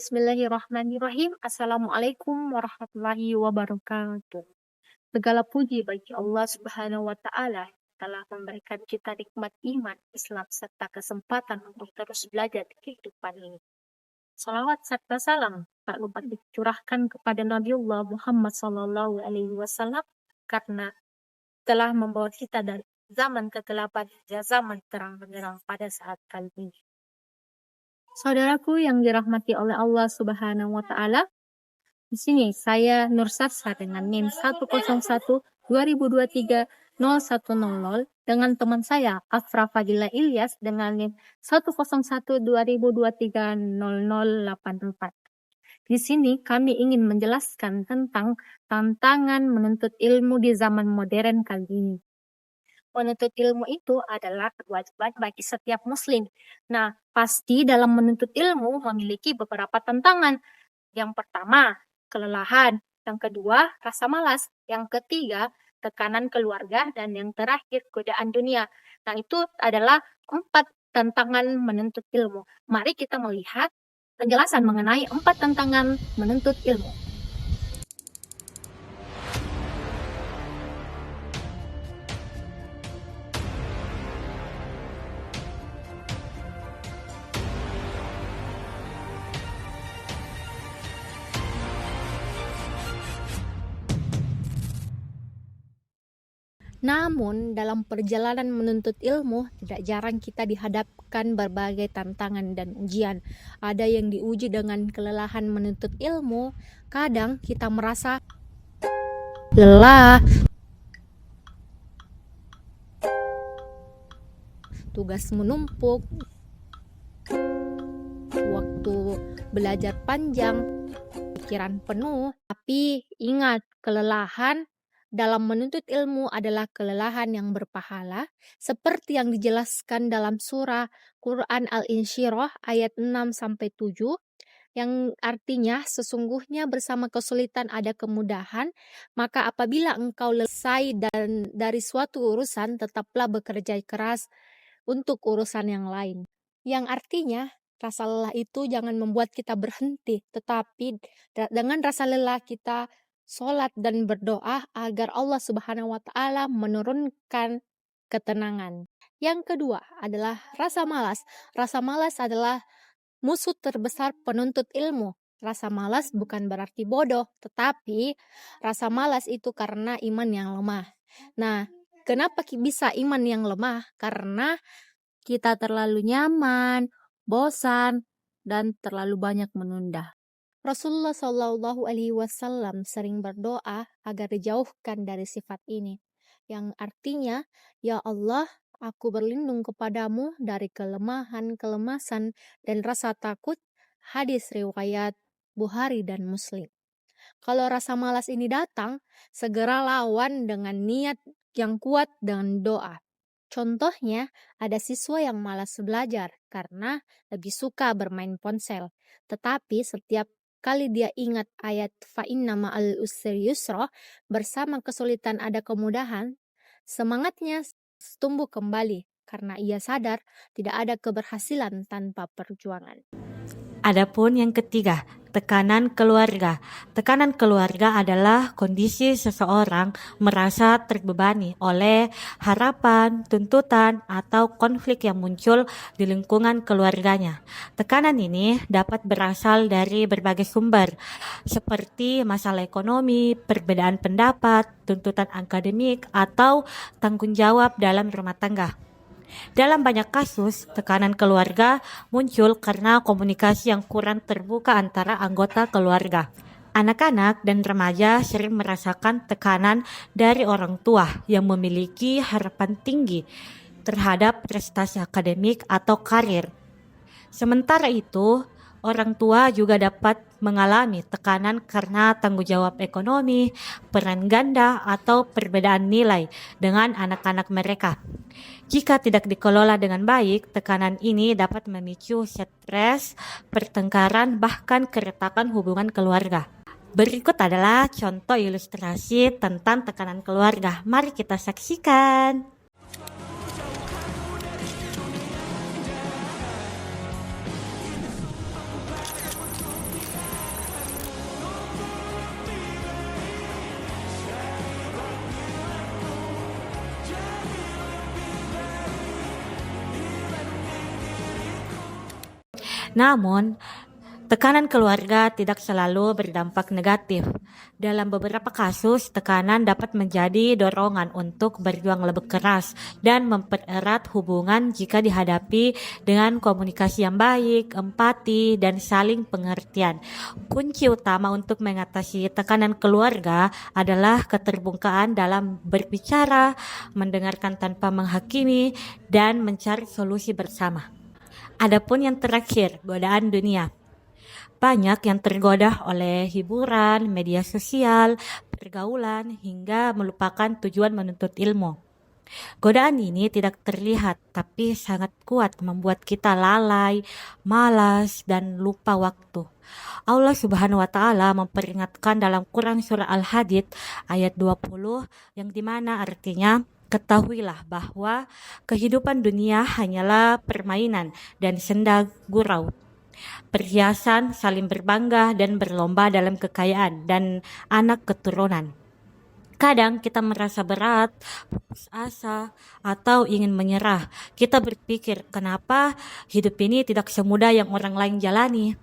Bismillahirrahmanirrahim. Assalamualaikum warahmatullahi wabarakatuh. Segala puji bagi Allah Subhanahu wa Ta'ala yang telah memberikan kita nikmat iman, Islam, serta kesempatan untuk terus belajar di kehidupan ini. Salawat serta salam tak lupa dicurahkan kepada Nabiullah Muhammad Sallallahu Alaihi Wasallam karena telah membawa kita dari zaman kegelapan hingga zaman terang benderang pada saat kali ini. Saudaraku yang dirahmati oleh Allah Subhanahu wa Ta'ala, di sini saya Nur Sarsa dengan NIM 101-2023-0100 dengan teman saya Afra Fadila Ilyas dengan NIM 101-2023-0084. Di sini kami ingin menjelaskan tentang tantangan menuntut ilmu di zaman modern kali ini. Menuntut ilmu itu adalah kewajiban bagi setiap muslim. Nah, pasti dalam menuntut ilmu memiliki beberapa tantangan. Yang pertama, kelelahan. Yang kedua, rasa malas. Yang ketiga, tekanan keluarga. Dan yang terakhir, godaan dunia. Nah, itu adalah 4 tantangan menuntut ilmu. Mari kita melihat penjelasan mengenai 4 tantangan menuntut ilmu. Namun, dalam perjalanan menuntut ilmu, tidak jarang kita dihadapkan berbagai tantangan dan ujian. Ada yang diuji dengan kelelahan menuntut ilmu, kadang kita merasa lelah, tugas menumpuk, waktu belajar panjang, pikiran penuh. Tapi ingat, kelelahan dalam menuntut ilmu adalah kelelahan yang berpahala, seperti yang dijelaskan dalam surah Quran Al-Insyirah ayat 6-7, yang artinya sesungguhnya bersama kesulitan ada kemudahan, maka apabila engkau selesai dari suatu urusan, tetaplah bekerja keras untuk urusan yang lain. Yang artinya, rasa lelah itu jangan membuat kita berhenti, tetapi dengan rasa lelah kita sholat dan berdoa agar Allah Subhanahu wa Ta'ala menurunkan ketenangan. Yang kedua adalah rasa malas. Rasa malas adalah musuh terbesar penuntut ilmu. Rasa malas bukan berarti bodoh, tetapi rasa malas itu karena iman yang lemah. Nah, kenapa bisa iman yang lemah? Karena kita terlalu nyaman, bosan, dan terlalu banyak menunda. Rasulullah Shallallahu Alaihi Wasallam sering berdoa agar dijauhkan dari sifat ini, yang artinya, Ya Allah, aku berlindung kepadamu dari kelemahan, kelemasan, dan rasa takut. Hadis riwayat Bukhari dan Muslim. Kalau rasa malas ini datang, segera lawan dengan niat yang kuat dengan doa. Contohnya, ada siswa yang malas belajar karena lebih suka bermain ponsel. Tetapi setiap kali dia ingat ayat fa'inna ma'al usri yusra, bersama kesulitan ada kemudahan, semangatnya tumbuh kembali karena ia sadar tidak ada keberhasilan tanpa perjuangan. Adapun yang ketiga, tekanan keluarga. Tekanan keluarga adalah kondisi seseorang merasa terbebani oleh harapan, tuntutan, atau konflik yang muncul di lingkungan keluarganya. Tekanan ini dapat berasal dari berbagai sumber, seperti masalah ekonomi, perbedaan pendapat, tuntutan akademik, atau tanggung jawab dalam rumah tangga. Dalam banyak kasus, tekanan keluarga muncul karena komunikasi yang kurang terbuka antara anggota keluarga. Anak-anak dan remaja sering merasakan tekanan dari orang tua yang memiliki harapan tinggi terhadap prestasi akademik atau karir. Sementara itu, orang tua juga dapat mengalami tekanan karena tanggung jawab ekonomi, peran ganda, atau perbedaan nilai dengan anak-anak mereka. Jika tidak dikelola dengan baik, tekanan ini dapat memicu stres, pertengkaran, bahkan keretakan hubungan keluarga. Berikut adalah contoh ilustrasi tentang tekanan keluarga. Mari kita saksikan. Namun, tekanan keluarga tidak selalu berdampak negatif. Dalam beberapa kasus, tekanan dapat menjadi dorongan untuk berjuang lebih keras dan mempererat hubungan jika dihadapi dengan komunikasi yang baik, empati, dan saling pengertian. Kunci utama untuk mengatasi tekanan keluarga adalah keterbukaan dalam berbicara, mendengarkan tanpa menghakimi, dan mencari solusi bersama. Adapun yang terakhir, godaan dunia. Banyak yang tergoda oleh hiburan, media sosial, pergaulan, hingga melupakan tujuan menuntut ilmu. Godaan ini tidak terlihat, tapi sangat kuat membuat kita lalai, malas, dan lupa waktu. Allah Subhanahu wa Ta'ala memperingatkan dalam Quran Surah Al-Hadid ayat 20, yang dimana artinya, ketahuilah bahwa kehidupan dunia hanyalah permainan dan senda gurau, perhiasan, saling berbangga dan berlomba dalam kekayaan dan anak keturunan. Kadang kita merasa berat, putus asa, atau ingin menyerah. Kita berpikir, kenapa hidup ini tidak semudah yang orang lain jalani?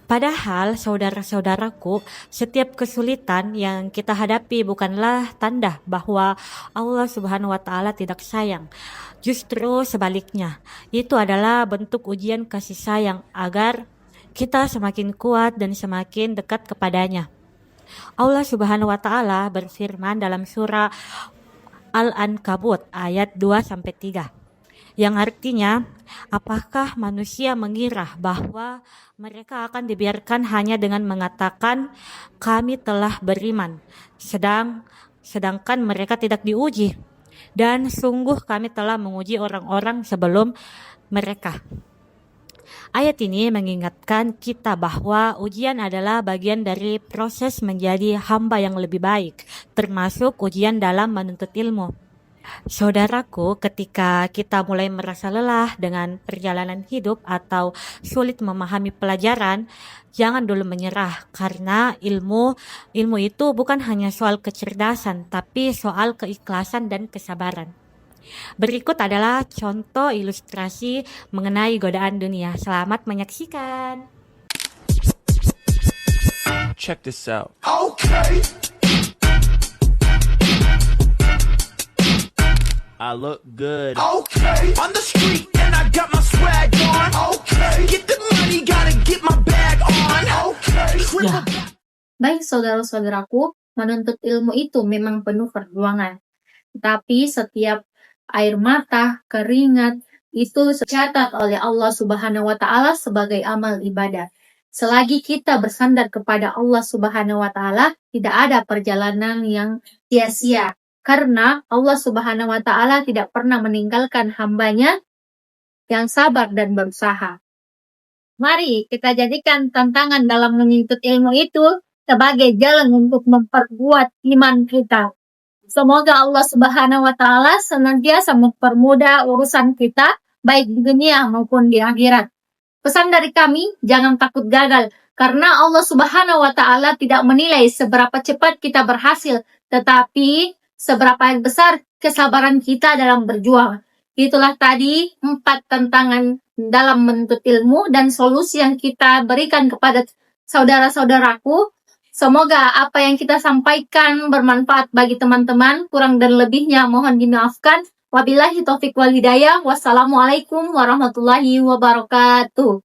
Padahal, saudara-saudaraku, setiap kesulitan yang kita hadapi bukanlah tanda bahwa Allah Subhanahu wa Ta'ala tidak sayang. Justru sebaliknya, itu adalah bentuk ujian kasih sayang agar kita semakin kuat dan semakin dekat kepadanya. Allah Subhanahu wa Ta'ala berfirman dalam surah Al-Ankabut ayat 2-3, yang artinya, apakah manusia mengira bahwa mereka akan dibiarkan hanya dengan mengatakan kami telah beriman, sedangkan mereka tidak diuji, dan sungguh kami telah menguji orang-orang sebelum mereka. Ayat ini mengingatkan kita bahwa ujian adalah bagian dari proses menjadi hamba yang lebih baik, termasuk ujian dalam menuntut ilmu. Saudaraku, ketika kita mulai merasa lelah dengan perjalanan hidup atau sulit memahami pelajaran, jangan dulu menyerah, karena ilmu itu bukan hanya soal kecerdasan, tapi soal keikhlasan dan kesabaran. Berikut adalah contoh ilustrasi mengenai godaan dunia. Selamat menyaksikan. Check this out. Okay. I look good. Okay. On the street and I got my swag on. Okay. Get the money, gotta get my bag on. Okay. Ya, Baik saudara-saudaraku, menuntut ilmu itu memang penuh perjuangan. Tetapi setiap air mata, keringat, itu dicatat oleh Allah Subhanahu wa Ta'ala sebagai amal ibadah. Selagi kita bersandar kepada Allah Subhanahu wa Ta'ala, tidak ada perjalanan yang sia-sia. Karena Allah Subhanahu wa Ta'ala tidak pernah meninggalkan hambanya yang sabar dan berusaha. Mari kita jadikan tantangan dalam menuntut ilmu itu sebagai jalan untuk memperkuat iman kita. Semoga Allah Subhanahu wa Ta'ala senantiasa mempermudah urusan kita, baik di dunia maupun di akhirat. Pesan dari kami, jangan takut gagal, karena Allah Subhanahu wa Ta'ala tidak menilai seberapa cepat kita berhasil, tetapi seberapa besar kesabaran kita dalam berjuang. Itulah tadi 4 tantangan dalam menuntut ilmu dan solusi yang kita berikan kepada saudara-saudaraku. Semoga apa yang kita sampaikan bermanfaat bagi teman-teman. Kurang dan lebihnya mohon dimaafkan. Wabillahi taufiq wal hidayah. Wassalamualaikum warahmatullahi wabarakatuh.